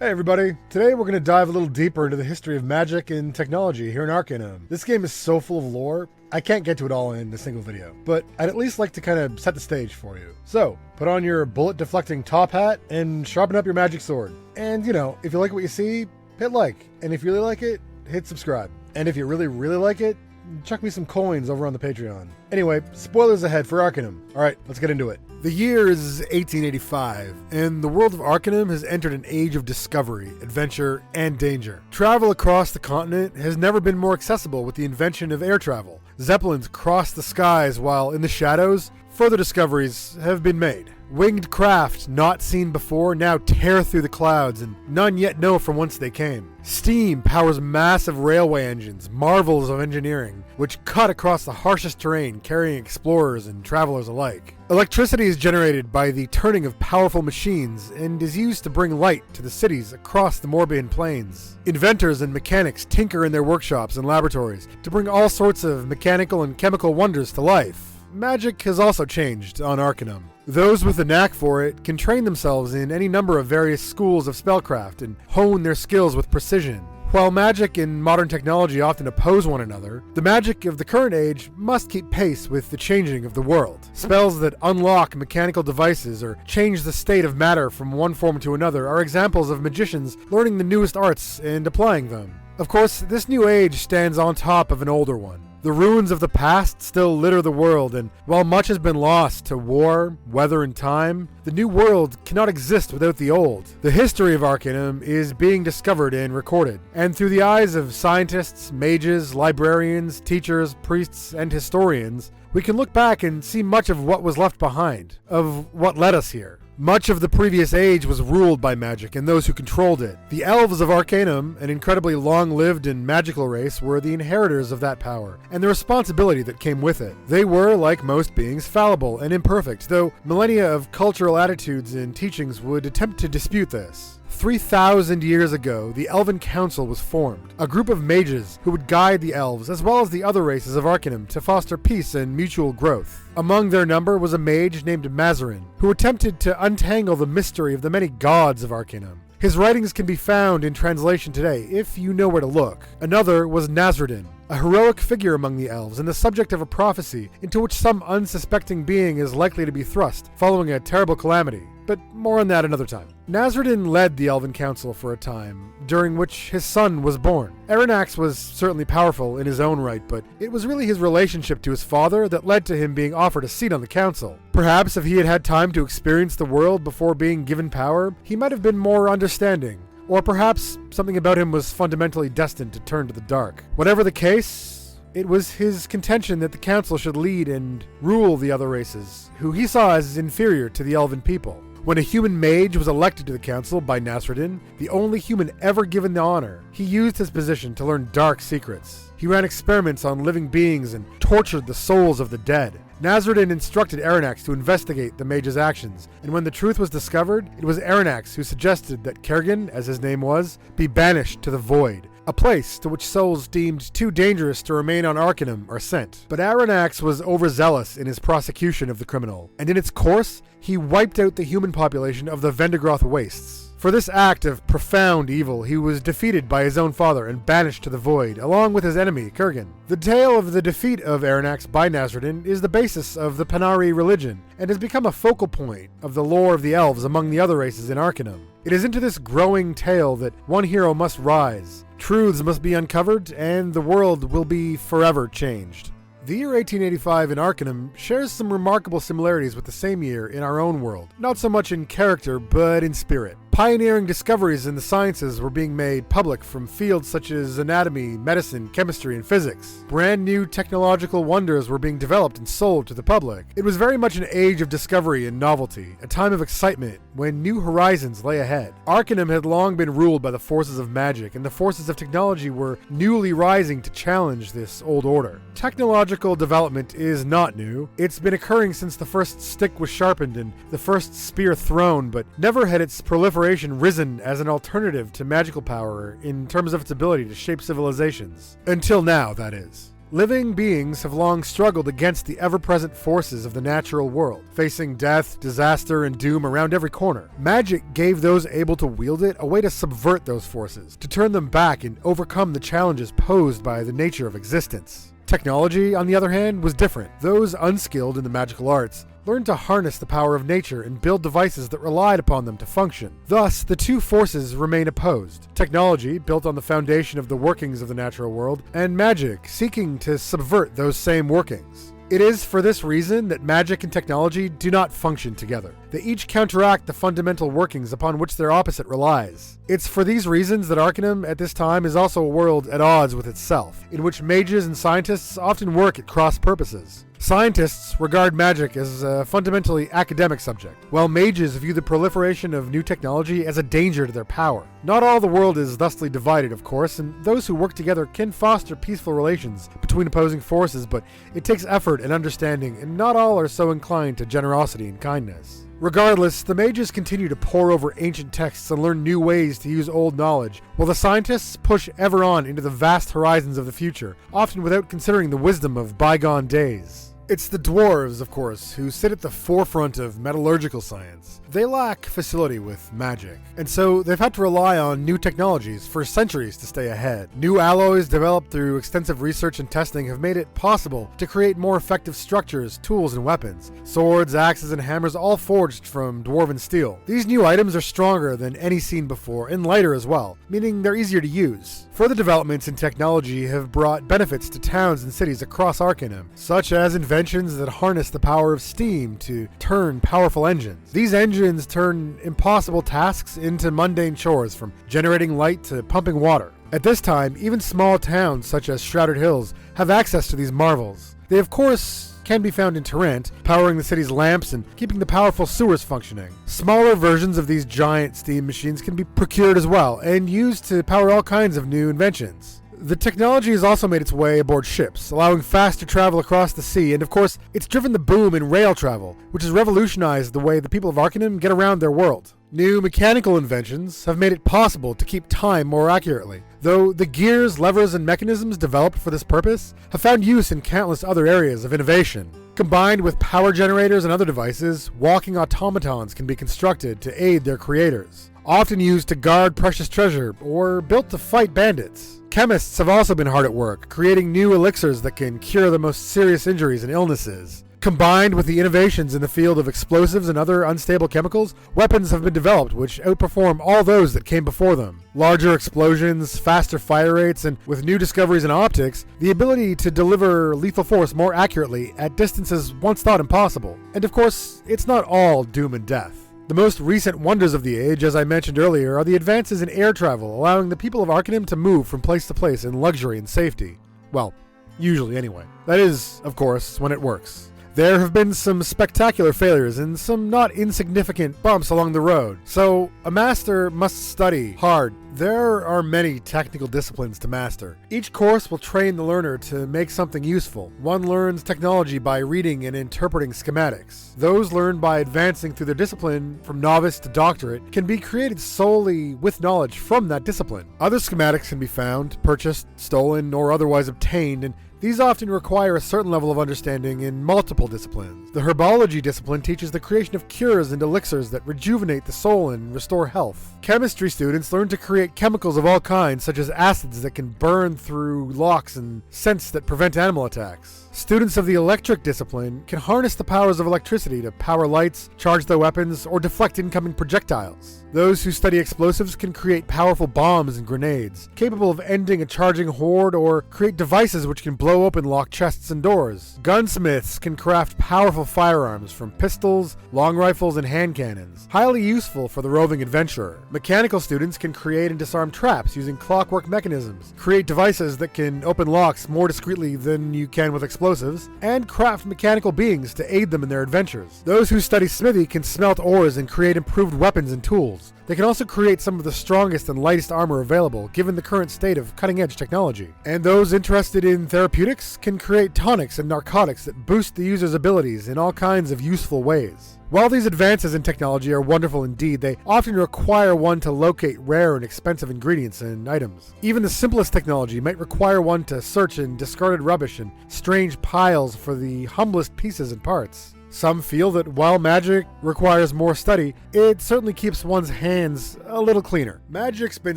Hey everybody, today we're going to dive a little deeper into the history of magic and technology here in Arcanum. This game is so full of lore, I can't get to it all in a single video, but I'd at least like to kind of set the stage for you. So, put on your bullet deflecting top hat and sharpen up your magic sword. And if you like what you see, hit like. And if you really like it, hit subscribe. And if you really like it, chuck me some coins over on the Patreon. Anyway, spoilers ahead for Arcanum. Alright, let's get into it. The year is 1885, and the world of Arcanum has entered an age of discovery, adventure, and danger. Travel across the continent has never been more accessible with the invention of air travel. Zeppelins cross the skies while in the shadows, further discoveries have been made. Winged craft not seen before now tear through the clouds, and none yet know from whence they came. Steam powers massive railway engines, marvels of engineering, which cut across the harshest terrain, carrying explorers and travelers alike. Electricity is generated by the turning of powerful machines and is used to bring light to the cities across the Morbihan plains. Inventors and mechanics tinker in their workshops and laboratories to bring all sorts of mechanical and chemical wonders to life. Magic has also changed on Arcanum. Those with a knack for it can train themselves in any number of various schools of spellcraft and hone their skills with precision. While magic and modern technology often oppose one another, the magic of the current age must keep pace with the changing of the world. Spells that unlock mechanical devices or change the state of matter from one form to another are examples of magicians learning the newest arts and applying them. Of course, this new age stands on top of an older one. The ruins of the past still litter the world, and while much has been lost to war, weather, and time, the new world cannot exist without the old. The history of Arcanum is being discovered and recorded, and through the eyes of scientists, mages, librarians, teachers, priests, and historians, we can look back and see much of what was left behind, of what led us here. Much of the previous age was ruled by magic and those who controlled it. The elves of Arcanum, an incredibly long-lived and magical race, were the inheritors of that power, and the responsibility that came with it. They were, like most beings, fallible and imperfect, though millennia of cultural attitudes and teachings would attempt to dispute this. 3,000 years ago, the Elven Council was formed, a group of mages who would guide the elves as well as the other races of Arcanum to foster peace and mutual growth. Among their number was a mage named Mazarin, who attempted to untangle the mystery of the many gods of Arcanum. His writings can be found in translation today, if you know where to look. Another was Nasreddin, a heroic figure among the elves and the subject of a prophecy into which some unsuspecting being is likely to be thrust following a terrible calamity. But more on that another time. Nasreddin led the Elven Council for a time, during which his son was born. Aranax was certainly powerful in his own right, but it was really his relationship to his father that led to him being offered a seat on the council. Perhaps if he had had time to experience the world before being given power, he might have been more understanding. Or perhaps something about him was fundamentally destined to turn to the dark. Whatever the case, it was his contention that the council should lead and rule the other races, who he saw as inferior to the elven people. When a human mage was elected to the council by Nasreddin, the only human ever given the honor, he used his position to learn dark secrets. He ran experiments on living beings and tortured the souls of the dead. Nasreddin instructed Aranax to investigate the mage's actions, and when the truth was discovered, it was Aranax who suggested that Kerrigan, as his name was, be banished to the Void, a place to which souls deemed too dangerous to remain on Arcanum are sent. But Aranax was overzealous in his prosecution of the criminal, and in its course, he wiped out the human population of the Vendigroth Wastes. For this act of profound evil, he was defeated by his own father and banished to the Void, along with his enemy, Kerrigan. The tale of the defeat of Aranax by Nasreddin is the basis of the Panari religion, and has become a focal point of the lore of the elves among the other races in Arcanum. It is into this growing tale that one hero must rise, truths must be uncovered, and the world will be forever changed. The year 1885 in Arcanum shares some remarkable similarities with the same year in our own world, not so much in character, but in spirit. Pioneering discoveries in the sciences were being made public from fields such as anatomy, medicine, chemistry, and physics. Brand new technological wonders were being developed and sold to the public. It was very much an age of discovery and novelty, a time of excitement when new horizons lay ahead. Arcanum had long been ruled by the forces of magic, and the forces of technology were newly rising to challenge this old order. Technological development is not new. It's been occurring since the first stick was sharpened and the first spear thrown, but never had its proliferation risen as an alternative to magical power in terms of its ability to shape civilizations. Until now, that is. Living beings have long struggled against the ever-present forces of the natural world, facing death, disaster, and doom around every corner. Magic gave those able to wield it a way to subvert those forces, to turn them back and overcome the challenges posed by the nature of existence. Technology, on the other hand, was different. Those unskilled in the magical arts learned to harness the power of nature and build devices that relied upon them to function. Thus, the two forces remain opposed. Technology, built on the foundation of the workings of the natural world, and magic, seeking to subvert those same workings. It is for this reason that magic and technology do not function together. They each counteract the fundamental workings upon which their opposite relies. It's for these reasons that Arcanum at this time is also a world at odds with itself, in which mages and scientists often work at cross purposes. Scientists regard magic as a fundamentally academic subject, while mages view the proliferation of new technology as a danger to their power. Not all the world is thusly divided, of course, and those who work together can foster peaceful relations between opposing forces, but it takes effort and understanding, and not all are so inclined to generosity and kindness. Regardless, the mages continue to pore over ancient texts and learn new ways to use old knowledge, while the scientists push ever on into the vast horizons of the future, often without considering the wisdom of bygone days. It's the dwarves, of course, who sit at the forefront of metallurgical science. They lack facility with magic, and so they've had to rely on new technologies for centuries to stay ahead. New alloys developed through extensive research and testing have made it possible to create more effective structures, tools, and weapons. Swords, axes, and hammers all forged from dwarven steel. These new items are stronger than any seen before, and lighter as well, meaning they're easier to use. Further developments in technology have brought benefits to towns and cities across Arcanum, such as inventions that harness the power of steam to turn powerful engines. These engines turn impossible tasks into mundane chores, from generating light to pumping water. At this time, even small towns such as Shrouded Hills have access to these marvels. They, of course, can be found in Tarrant, powering the city's lamps and keeping the powerful sewers functioning. Smaller versions of these giant steam machines can be procured as well, and used to power all kinds of new inventions. The technology has also made its way aboard ships, allowing faster travel across the sea, and of course, it's driven the boom in rail travel, which has revolutionized the way the people of Arcanum get around their world. New mechanical inventions have made it possible to keep time more accurately, though the gears, levers, and mechanisms developed for this purpose have found use in countless other areas of innovation. Combined with power generators and other devices, walking automatons can be constructed to aid their creators, often used to guard precious treasure or built to fight bandits. Chemists have also been hard at work, creating new elixirs that can cure the most serious injuries and illnesses. Combined with the innovations in the field of explosives and other unstable chemicals, weapons have been developed which outperform all those that came before them. Larger explosions, faster fire rates, and with new discoveries in optics, the ability to deliver lethal force more accurately at distances once thought impossible. And of course, it's not all doom and death. The most recent wonders of the age, as I mentioned earlier, are the advances in air travel, allowing the people of Arcanum to move from place to place in luxury and safety. Well, usually anyway. That is, of course, when it works. There have been some spectacular failures and some not insignificant bumps along the road, so a master must study hard. There are many technical disciplines to master. Each course will train the learner to make something useful. One learns technology by reading and interpreting schematics. Those learned by advancing through their discipline from novice to doctorate can be created solely with knowledge from that discipline. Other schematics can be found, purchased, stolen, or otherwise obtained, and these often require a certain level of understanding in multiple disciplines. The herbology discipline teaches the creation of cures and elixirs that rejuvenate the soul and restore health. Chemistry students learn to create chemicals of all kinds, such as acids that can burn through locks and scents that prevent animal attacks. Students of the electric discipline can harness the powers of electricity to power lights, charge their weapons, or deflect incoming projectiles. Those who study explosives can create powerful bombs and grenades, capable of ending a charging horde, or create devices which can blow open locked chests and doors. Gunsmiths can craft powerful firearms from pistols, long rifles, and hand cannons, highly useful for the roving adventurer. Mechanical students can create and disarm traps using clockwork mechanisms, create devices that can open locks more discreetly than you can with explosives, and craft mechanical beings to aid them in their adventures. Those who study smithy can smelt ores and create improved weapons and tools. They can also create some of the strongest and lightest armor available, given the current state of cutting-edge technology. And those interested in therapeutics can create tonics and narcotics that boost the user's abilities in all kinds of useful ways. While these advances in technology are wonderful indeed, they often require one to locate rare and expensive ingredients and items. Even the simplest technology might require one to search in discarded rubbish and strange piles for the humblest pieces and parts. Some feel that while magic requires more study, it certainly keeps one's hands a little cleaner. Magic's been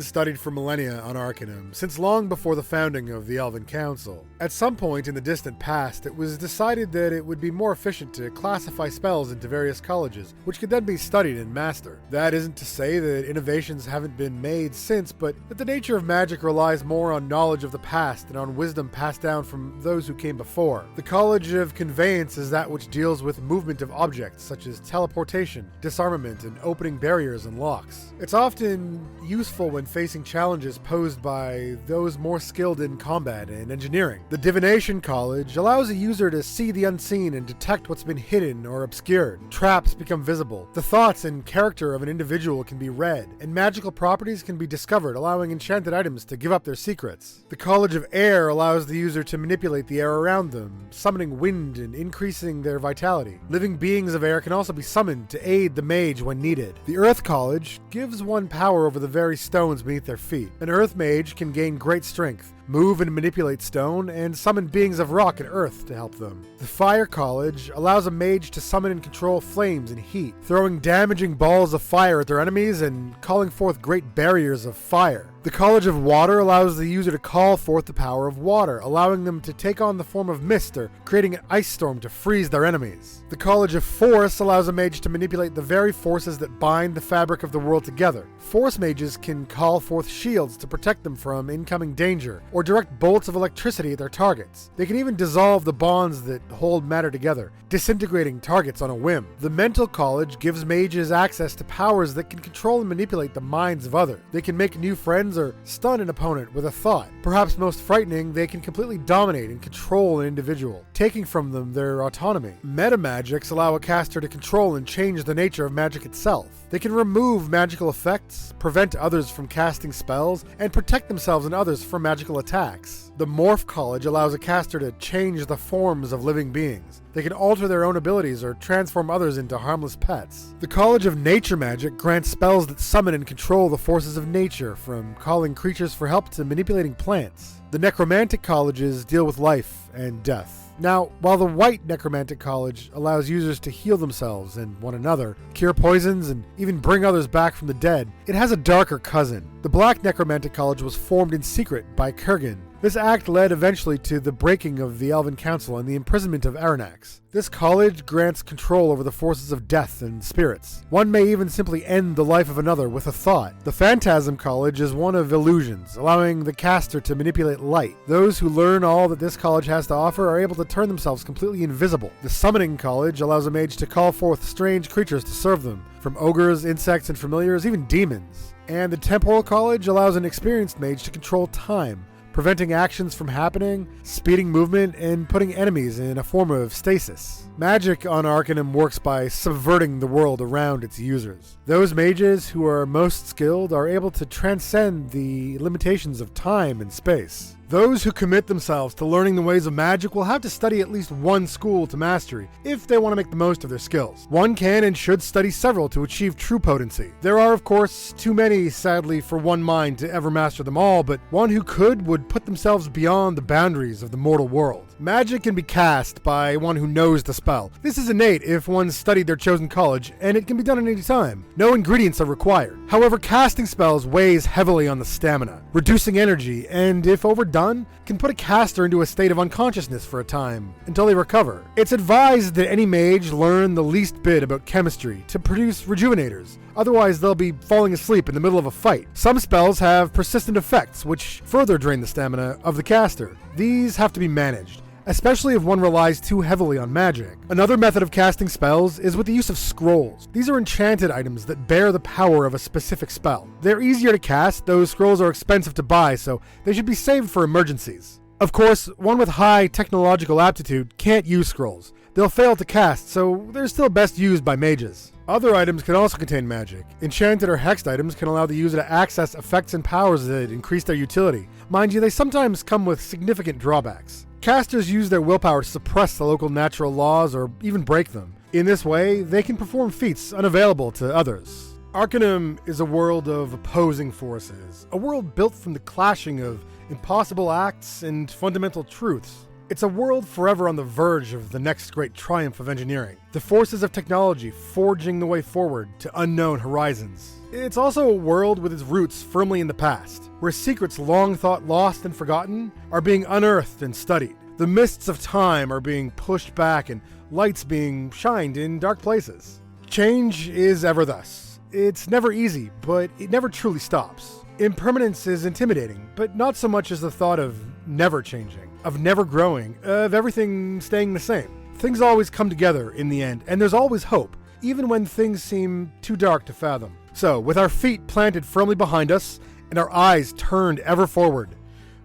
studied for millennia on Arcanum, since long before the founding of the Elven Council. At some point in the distant past, it was decided that it would be more efficient to classify spells into various colleges, which could then be studied and mastered. That isn't to say that innovations haven't been made since, but that the nature of magic relies more on knowledge of the past and on wisdom passed down from those who came before. The College of Conveyance is that which deals with movement of objects such as teleportation, disarmament, and opening barriers and locks. It's often useful when facing challenges posed by those more skilled in combat and engineering. The Divination College allows a user to see the unseen and detect what's been hidden or obscured. Traps become visible. The thoughts and character of an individual can be read, and magical properties can be discovered, allowing enchanted items to give up their secrets. The College of Air allows the user to manipulate the air around them, summoning wind and increasing their vitality. Living beings of air can also be summoned to aid the mage when needed. The Earth College gives one power over the very stones beneath their feet. An Earth mage can gain great strength, move and manipulate stone, and summon beings of rock and earth to help them. The Fire College allows a mage to summon and control flames and heat, throwing damaging balls of fire at their enemies and calling forth great barriers of fire. The College of Water allows the user to call forth the power of water, allowing them to take on the form of mist or creating an ice storm to freeze their enemies. The College of Force allows a mage to manipulate the very forces that bind the fabric of the world together. Force mages can call forth shields to protect them from incoming danger, or direct bolts of electricity at their targets. They can even dissolve the bonds that hold matter together, disintegrating targets on a whim. The Mental College gives mages access to powers that can control and manipulate the minds of others. They can make new friends or stun an opponent with a thought. Perhaps most frightening, they can completely dominate and control an individual, taking from them their autonomy. Metamagics allow a caster to control and change the nature of magic itself. They can remove magical effects, prevent others from casting spells, and protect themselves and others from magical attacks. The Morph College allows a caster to change the forms of living beings. They can alter their own abilities or transform others into harmless pets. The College of Nature Magic grants spells that summon and control the forces of nature, from calling creatures for help to manipulating plants. The Necromantic Colleges deal with life and death. Now, while the White Necromantic College allows users to heal themselves and one another, cure poisons, and even bring others back from the dead, it has a darker cousin. The Black Necromantic College was formed in secret by Kurgan. This act led eventually to the breaking of the Elven Council and the imprisonment of Aranax. This college grants control over the forces of death and spirits. One may even simply end the life of another with a thought. The Phantasm College is one of illusions, allowing the caster to manipulate light. Those who learn all that this college has to offer are able to turn themselves completely invisible. The Summoning College allows a mage to call forth strange creatures to serve them, from ogres, insects, and familiars, even demons. And the Temporal College allows an experienced mage to control time, preventing actions from happening, speeding movement, and putting enemies in a form of stasis. Magic on Arcanum works by subverting the world around its users. Those mages who are most skilled are able to transcend the limitations of time and space. Those who commit themselves to learning the ways of magic will have to study at least one school to mastery if they want to make the most of their skills. One can and should study several to achieve true potency. There are, of course, too many, sadly, for one mind to ever master them all, but one who could would put themselves beyond the boundaries of the mortal world. Magic can be cast by one who knows the spell. This is innate if one studied their chosen college, and it can be done at any time. No ingredients are required. However, casting spells weighs heavily on the stamina, reducing energy, and if overdone, can put a caster into a state of unconsciousness for a time, until they recover. It's advised that any mage learn the least bit about chemistry to produce rejuvenators. Otherwise, they'll be falling asleep in the middle of a fight. Some spells have persistent effects, which further drain the stamina of the caster. These have to be managed, especially if one relies too heavily on magic. Another method of casting spells is with the use of scrolls. These are enchanted items that bear the power of a specific spell. They're easier to cast, though scrolls are expensive to buy, so they should be saved for emergencies. Of course, one with high technological aptitude can't use scrolls. They'll fail to cast, so they're still best used by mages. Other items can also contain magic. Enchanted or hexed items can allow the user to access effects and powers that increase their utility. Mind you, they sometimes come with significant drawbacks. Casters use their willpower to suppress the local natural laws or even break them. In this way, they can perform feats unavailable to others. Arcanum is a world of opposing forces, a world built from the clashing of impossible acts and fundamental truths. It's a world forever on the verge of the next great triumph of engineering, the forces of technology forging the way forward to unknown horizons. It's also a world with its roots firmly in the past, where secrets long thought lost and forgotten are being unearthed and studied. The mists of time are being pushed back and lights being shined in dark places. Change is ever thus. It's never easy, but it never truly stops. Impermanence is intimidating, but not so much as the thought of never changing, of never growing, of everything staying the same. Things always come together in the end, and there's always hope, even when things seem too dark to fathom. So, with our feet planted firmly behind us, and our eyes turned ever forward,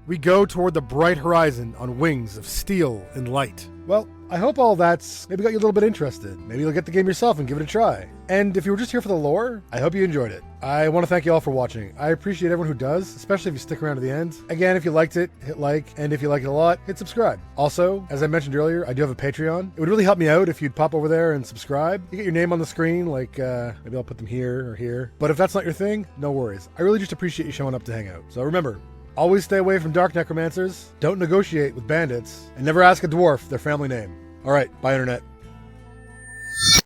we go toward the bright horizon on wings of steel and light. Well, I hope all that's maybe got you a little bit interested. Maybe you'll get the game yourself and give it a try. And if you were just here for the lore, I hope you enjoyed it. I want to thank you all for watching. I appreciate everyone who does, especially if you stick around to the end. Again, if you liked it, hit like, and if you like it a lot, hit subscribe. Also, as I mentioned earlier, I do have a Patreon. It would really help me out if you'd pop over there and subscribe. You get your name on the screen, like maybe I'll put them here or here. But if that's not your thing, no worries. I really just appreciate you showing up to hang out. So remember, always stay away from dark necromancers, don't negotiate with bandits, and never ask a dwarf their family name. Alright, bye internet.